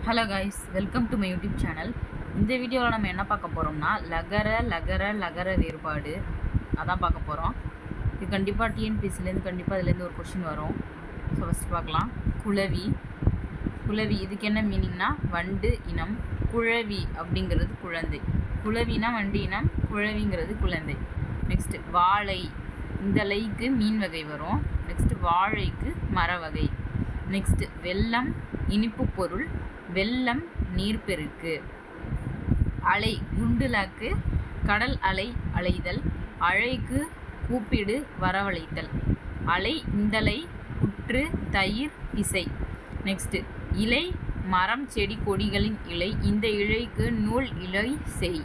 Hello guys, welcome to my YouTube channel. இந்த வீடியோவில் நம்ம என்ன பார்க்க போகிறோம்னா லகர வேறுபாடு அதான் பார்க்க போகிறோம். இது கண்டிப்பாக டிஎன்பிசிலேருந்து கண்டிப்பாக அதுலேருந்து ஒரு கொஷின் வரும். ஸோ ஃபஸ்ட்டு பார்க்கலாம். குளவி இதுக்கு என்ன மீனிங்னா வண்டு இனம், குழவி அப்படிங்கிறது குழந்தை. குளவினா வண்டு இனம், குழவிங்கிறது குழந்தை. நெக்ஸ்ட்டு வாழை, இந்த லைக்கு மீன் வகை வரும். நெக்ஸ்ட்டு வாழைக்கு மர வகை. நெக்ஸ்ட்டு வெல்லம் இனிப்பு பொருள், வெல்லம் நீர்ப்பெருக்கு. அலை குண்டுலாக்கு கடல் அலை அலைதல், அழைக்கு கூப்பிடு வரவழைத்தல். அலை இந்தலை புற்று தயிர் இசை. நெக்ஸ்ட்டு இலை மரம் செடி கொடிகளின் இலை, இந்த இலைக்கு நூல் இலை செய்.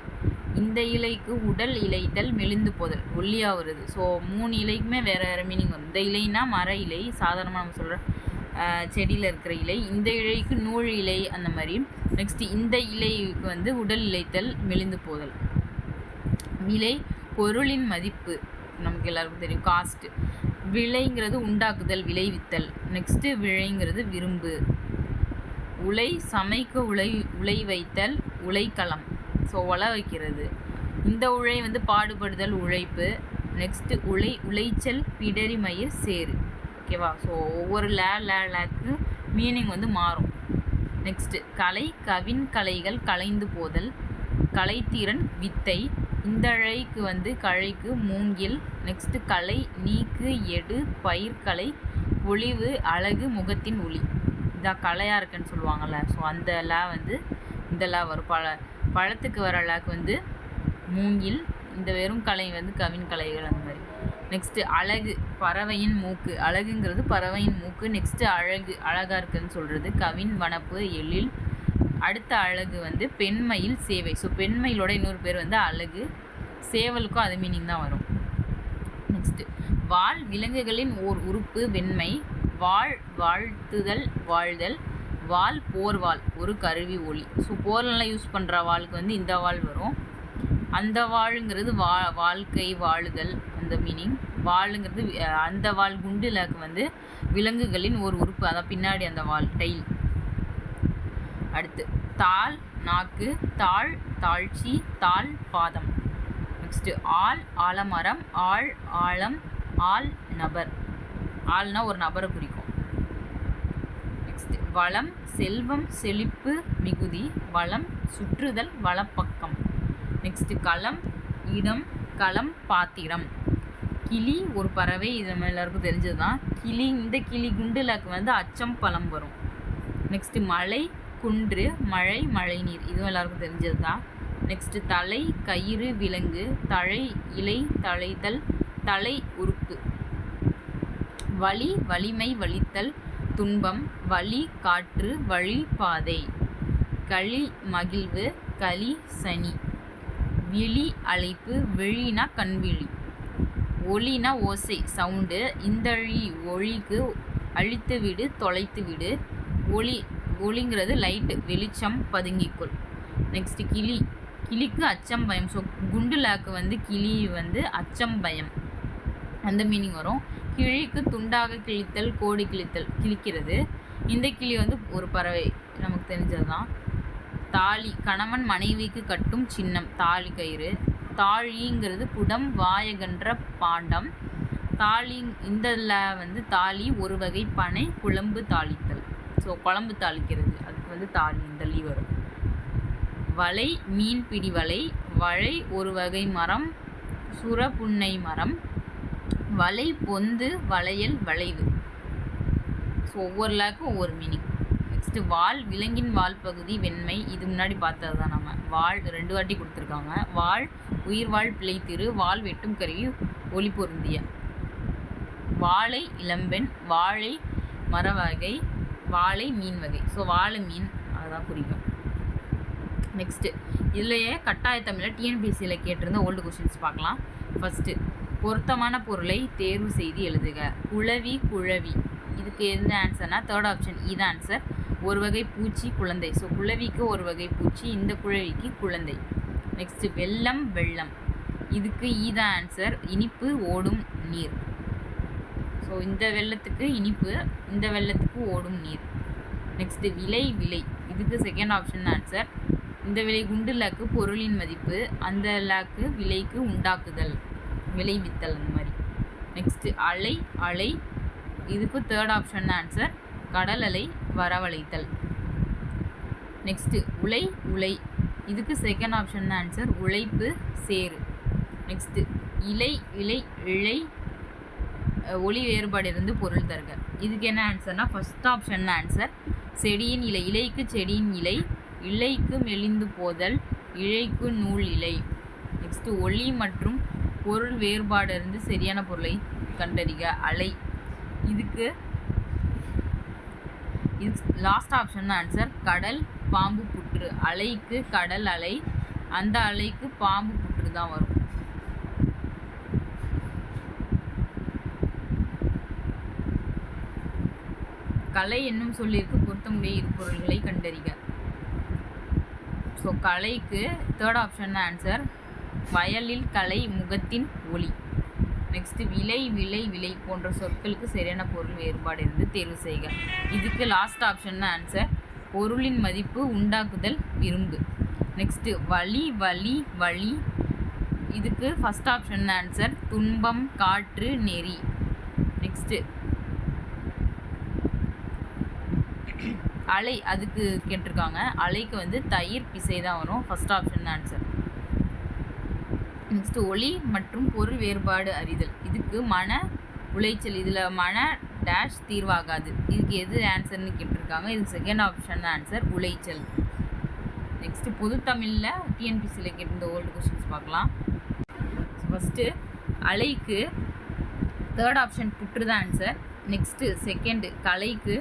இந்த இலைக்கு உடல் இலைத்தல் மெலிந்து போதல், ஒல்லியாக வருது. ஸோ 3 இலைக்குமே வேறு வேறு மீனிங் வரும். இந்த இலைனா மர இலை, சாதாரணமாக நம்ம சொல்கிற செடியில் இருக்கிற இலை. இந்த இலைக்கு நூல் இலை அந்த மாதிரி. நெக்ஸ்ட்டு இந்த இலைக்கு வந்து உடல் இலைத்தல் மெலிந்து போதல். விலை பொருளின் மதிப்பு, நமக்கு எல்லாருக்கும் தெரியும், காஸ்ட்டு. விலைங்கிறது உண்டாக்குதல், விளைவித்தல். நெக்ஸ்ட்டு விழைங்கிறது விரும்பு. உலை சமைக்க உலை வைத்தல், உலைக்களம். ஸோ ஒலை வைக்கிறது. இந்த உழை வந்து பாடுபடுதல், உழைப்பு. நெக்ஸ்ட்டு உளைச்சல் பிடரி மயிர் சேரு. ஓகேவா? ஸோ ஒவ்வொரு லேக்கு மீனிங் வந்து மாறும். நெக்ஸ்ட்டு கலை கலைகள் கலைந்து போதல், கலைத்திறன் வித்தை. இந்த இழைக்கு வந்து கழைக்கு மூங்கில். நெக்ஸ்ட்டு கலை நீக்கு எடு பயிர்கலை, ஒளிவு அழகு முகத்தின் ஒளி. இதான் கலையாக இருக்குன்னு சொல்லுவாங்கள்ல. ஸோ அந்த வந்து இந்த வரும். பழத்துக்கு வர லேக்கு வந்து மூங்கில். இந்த வெறும் கலை வந்து கலைகள் அந்த மாதிரி. நெக்ஸ்ட்டு அழகு பறவையின் மூக்கு, அழகுங்கிறது பறவையின் மூக்கு. நெக்ஸ்ட்டு அழகாக இருக்குதுன்னு சொல்கிறது வனப்பு எழில். அடுத்த அழகு வந்து பெண்மயில் சேவை. ஸோ பெண்மயிலோட இன்னொரு பேர் வந்து அழகு. சேவலுக்கும் அது மீனிங் தான் வரும். நெக்ஸ்ட்டு வாள் விலங்குகளின் ஓர் உறுப்பு வெண்மை. வாழ்த்துதல் வாழ்தல். வாள் போர்வாள் ஒரு கருவி ஒளி. ஸோ போர்லாம் யூஸ் பண்ணுற வாளுக்கு வந்து இந்த வாள் வரும். அந்த வாளுங்கிறது வாழ்க்கை வாழுதல் அந்த மீனிங். வாளுங்கிறது அந்த வாள் குண்டுலாக்கு வந்து விலங்குகளின் ஒரு உறுப்பு, அதான் பின்னாடி அந்த வாள் டைல். அடுத்து தாள் நாக்கு, தாழ்ச்சி, தாள் பாதம். நெக்ஸ்ட்டு ஆலமரம், ஆழம், நபர். ஆள்னா ஒரு நபரை குறிக்கும். நெக்ஸ்ட்டு வளம் செல்வம் செழிப்பு மிகுதி, வளம் சுற்றுதல் வலப்பக்கம். நெக்ஸ்ட்டு களம் இடம், களம் பாத்திரம். கிளி ஒரு பறவை, இது நம்ம எல்லாருக்கும் தெரிஞ்சது தான். இந்த கிளி குண்டுலாக்கு வந்து அச்சம் பழம் வரும். நெக்ஸ்ட்டு மலை குன்று, மழை மழைநீர், இதுவும் எல்லாருக்கும் தெரிஞ்சது தான். நெக்ஸ்ட்டு தலை கயிறு விலங்கு, தழை இலை தழைதல், தலை உறுப்பு. வலி வலிமை வலித்தல், துன்பம் வலி காற்று, வழி பாதை. களி மகிழ்வு, களி சனி. விழி அழைப்பு, விழினா கண்விழி. ஒளினா ஓசை சவுண்டு. இந்த ஒளிக்கு அழித்து விடு தொலைத்து விடு. ஒளிங்கிறது லைட்டு வெளிச்சம் பதுங்கிக்கொள். நெக்ஸ்ட்டு கிளிக்கு அச்சம் பயம். ஸோ குண்டுலாக்கு வந்து கிளி வந்து அச்சம் பயம் அந்த மீனிங் வரும். கிழிக்கு துண்டாக கிழித்தல், கோடி கிழிக்கிறது. இந்த கிளி வந்து ஒரு பறவை, நமக்கு தெரிஞ்சது தான். தாலி கணவன் மனைவிக்கு கட்டும் சின்னம், தாலி கயிறு. தாழிங்கிறது குடம் வாயகன்ற பாண்டம். தாலி இந்த வந்து தாலி ஒரு வகை பனை, குழம்பு தாளித்தல். ஸோ குழம்பு தாளிக்கிறது, அதுக்கு வந்து தாலி இந்த வரும். வலை மீன் பிடி வலை. வளை ஒரு வகை மரம், சுரப்புன்னை மரம். வலை பொந்து வளையல் வளைவு. ஸோ ஒவ்வொரு லேக்கும் ஒவ்வொரு மீனிங். நெக்ஸ்ட்டு வால் விலங்கின் வால் பகுதி வெண்மை, இது முன்னாடி பார்த்தது தான். நம்ம வால் 2 வாட்டி கொடுத்துருக்காங்க. வால் உயிர்வாழ் பிழைத்திரு, வால் வெட்டும் கருவி ஒளி பொருந்திய. வாழை இளம்பெண், வாழை மர வகை, வாழை மீன் வகை. ஸோ வாழை மீன் அதுதான் குறிக்கும். நெக்ஸ்ட்டு இதுலையே கட்டாய தமிழில் டிஎன்பிசியில் கேட்டிருந்த ஓல்டு கொஷின்ஸ் பார்க்கலாம். ஃபஸ்ட்டு பொருத்தமான பொருளை தேர்வு செய்து எழுதுக. குழவி, இதுக்கு எந்த ஆன்சர்னா 3rd ஆப்ஷன் இதுதான் ஆன்சர். ஒரு வகை பூச்சி குழந்தை. ஸோ குழவிக்கு ஒரு வகை பூச்சி, இந்த குழவிக்கு குழந்தை. நெக்ஸ்ட்டு வெல்லம், இதுக்கு இதுதான் ஆன்சர். இனிப்பு ஓடும் நீர். ஸோ இந்த வெள்ளத்துக்கு இனிப்பு, இந்த வெள்ளத்துக்கு ஓடும் நீர். நெக்ஸ்ட்டு விலை இதுக்கு செகண்ட் ஆப்ஷன் ஆன்சர். இந்த விலை குண்டு லாக்கு பொருளின் மதிப்பு, அந்த லாக்கு விலைக்கு உண்டாக்குதல், விளைவித்தல் அந்த மாதிரி. நெக்ஸ்ட்டு அலை அலை, இதுக்கு தேர்ட் ஆப்ஷன் ஆன்சர். கடல் அலை வரவழைத்தல். நெக்ஸ்ட்டு உலை உலை, இதுக்கு செகண்ட் ஆப்ஷன் ஆன்சர். உழைப்பு சேரு. நெக்ஸ்ட்டு இலை இலை இழை, ஒளி வேறுபாடு இருந்து பொருள் தருக. இதுக்கு என்ன ஆன்சர்னா ஃபர்ஸ்ட் ஆப்ஷன் ஆன்சர். செடியின் இலை, இலைக்கு செடியின் இலை, இலைக்கு மெலிந்து போதல், இழைக்கு நூல் இலை. நெக்ஸ்ட்டு ஒளி மற்றும் பொருள் வேறுபாடு இருந்து சரியான பொருளை கண்டறிக. அலை, இதுக்கு லாஸ்ட் ஆப்ஷன் ஆன்சர். கடல் பாம்பு புற்று, அலைக்கு கடல் அலை, அந்த அலைக்கு பாம்பு புற்று தான் வரும். கலை என்னும் சொல்லிற்கு பொருத்தமுடைய இரு பொருள்களை கண்டறிக. ஸோ கலைக்கு தேர்ட் ஆப்ஷன் ஆன்சர். வயலில் கலை முகத்தின் ஒளி. நெக்ஸ்ட்டு விலை விலை விலை போன்ற சொற்களுக்கு சரியான பொருள் வேறுபாடு இருந்து தேர்வு செய்க. இதுக்கு லாஸ்ட் ஆப்ஷன் ஆன்சர். பொருளின் மதிப்பு உண்டாக்குதல் விரும்பு. நெக்ஸ்ட்டு வலி வலி வழி, இதுக்கு ஃபஸ்ட் ஆப்ஷன் ஆன்சர். துன்பம் காற்று நெறி. நெக்ஸ்ட்டு அலை, அதுக்கு கேட்டிருக்காங்க. அலைக்கு வந்து தயிர் பிசை தான் வரும். First option answer. நெக்ஸ்ட்டு ஒளி மற்றும் பொருள் வேறுபாடு அறிதல், இதுக்கு மன உளைச்சல், இதில் மன டேஷ் தீர்வாகாது, இதுக்கு எது ஆன்சர்னு கேட்டிருக்காங்க. இதுக்கு செகண்ட் ஆப்ஷன் ஆன்சர் உளைச்சல். நெக்ஸ்ட்டு பொது தமிழில் டிஎன்பிசியில் கேட்டிருந்த ஓல்டு கொஸ்டின்ஸ் பார்க்கலாம். ஃபஸ்ட்டு அலைக்கு தேர்ட் ஆப்ஷன் புற்று தான் ஆன்சர். நெக்ஸ்ட்டு செகண்டு கலைக்கு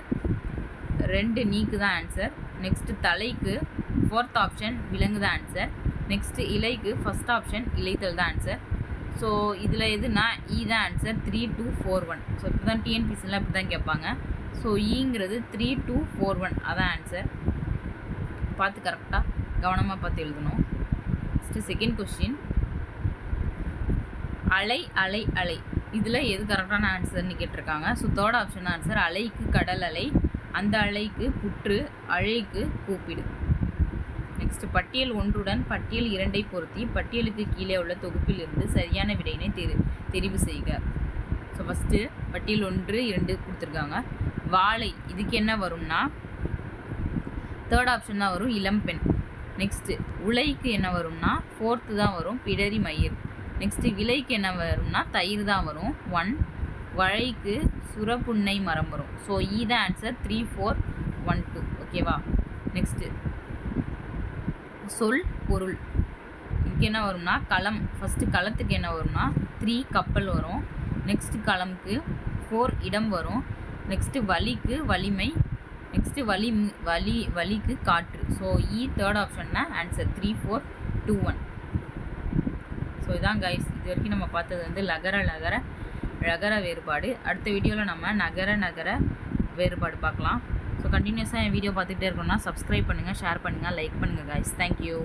2 நீக்கு தான் ஆன்சர். நெக்ஸ்ட்டு தலைக்கு ஃபோர்த் ஆப்ஷன் விலங்கு தான் ஆன்சர். நெக்ஸ்ட்டு இலைக்கு ஃபஸ்ட் ஆப்ஷன் இலைத்தல் தான் ஆன்சர். ஸோ இதில் எதுனா இ தான் ஆன்சர். 3, 2, 4, 1. ஸோ இப்போ தான் டிஎன்பிசிலாம் இப்படி தான் கேட்பாங்க. ஸோ ஈங்கிறது 3, 2, 4, 1 அதான் ஆன்சர். பார்த்து கரெக்டாக கவனமாக பார்த்து எழுதணும். Next second question. அலை அலை அலை, இதில் எது கரெக்டான ஆன்சர்னு கேட்டிருக்காங்க. So third option answer. அலைக்கு கடல் அலை, அந்த அலைக்கு புற்று, அழைக்கு கூப்பிடு. நெக்ஸ்ட் பட்டியல் 1உடன் பட்டியல் 2ஐ பொருத்தி பட்டியலுக்கு கீழே உள்ள தொகுப்பில் இருந்து சரியான விடையினை தெரிவு செய்க. ஸோ ஃபஸ்ட்டு பட்டியல் 1, 2 கொடுத்துருக்காங்க. வாழை, இதுக்கு என்ன வரும்னா தேர்ட் ஆப்ஷன் தான் வரும், இளம்பெண். நெக்ஸ்ட்டு உலைக்கு என்ன வரும்னா ஃபோர்த்து தான் வரும், பிடரி மயிர். நெக்ஸ்ட்டு விலைக்கு என்ன வரும்னா தயிர் தான் வரும், 1. வழைக்கு சுரப்புன்னை மரம் வரும். ஸோ இ தான் ஆன்சர். 3, 4, 1, 2. ஓகேவா? நெக்ஸ்ட்டு சொல் பொருள், இதுக்கு என்ன வரும்னா களம். ஃபஸ்ட்டு களத்துக்கு என்ன வரும்னா 3 கப்பல் வரும். நெக்ஸ்ட்டு களம்க்கு 4 இடம் வரும். நெக்ஸ்ட்டு வலிக்கு வலிமை. நெக்ஸ்ட்டு வலிக்கு காற்று. ஸோ இ தேர்ட் ஆப்ஷன்னா ஆன்சர். 3, 4, 2, 1. ஸோ இதான் கைஸ், இது வரைக்கும் நம்ம பார்த்தது வந்து லகர வேறுபாடு. அடுத்த வீடியோவில் நம்ம நகர வேறுபாடு பார்க்கலாம். ஸோ கண்டினியூஸாக என் வீடியோ பார்த்துக்கிட்டே இருக்கணும்னா சப்ஸ்கிரைப் பண்ணுங்கள், ஷேர் பண்ணுங்கள், லைக் பண்ணுங்கள் கைஸ். தேங்க்யூ.